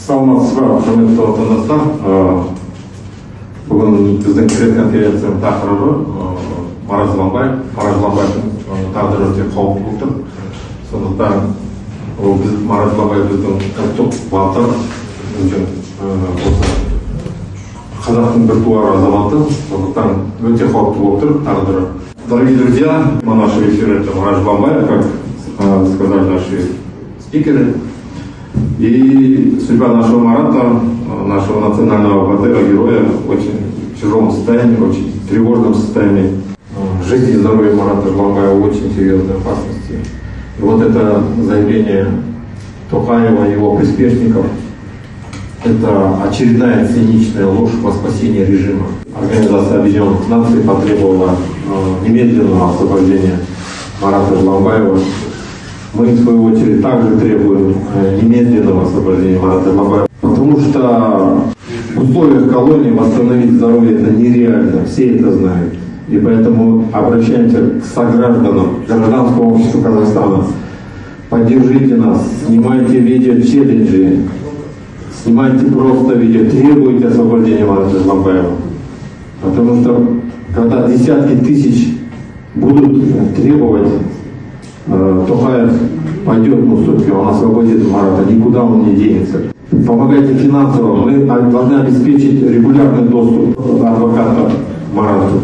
Саламатсызбы, құрметті отандастар. Бүгін біздің пресс-конференцияның тақырыбы Марат Жыланбаев. Марат Жыланбаевтың тағдыры өте қауіпті болып тұр. Сондықтан Марат Жыланбаев біздің ұлттық батыр, қазақтың бір туар азаматы. Сондықтан өте қауіпті болып тұр тағдыры. Дорогие друзья, на нашем эфире это Марат Жыланбаев, как сказали наши спикеры. И судьба нашего Марата, нашего национального батыра, героя, в очень тяжелом состоянии, в очень тревожном состоянии. Жизнь и здоровье Марата Жыланбаева в очень серьезной опасности. И вот это заявление Токаева и его приспешников, это очередная циничная ложь во спасение режима. Организация Объединенных Наций потребовала немедленного освобождения Марата Жыланбаева. Мы, в свою очередь, также требуем немедленного освобождения Марата Жыланбаева, потому что в условиях колонии восстановить здоровье это нереально, все это знают. И поэтому обращаемся к согражданам, гражданскому обществу Казахстана. Поддержите нас, снимайте видео-челленджи, снимайте просто видео, требуйте освобождения Марата Жыланбаева. Потому что когда десятки тысяч будут требовать, Токаев пойдет на уступки, он освободит Марата, никуда он не денется. Помогайте финансово, мы должны обеспечить регулярный доступ адвоката Марату.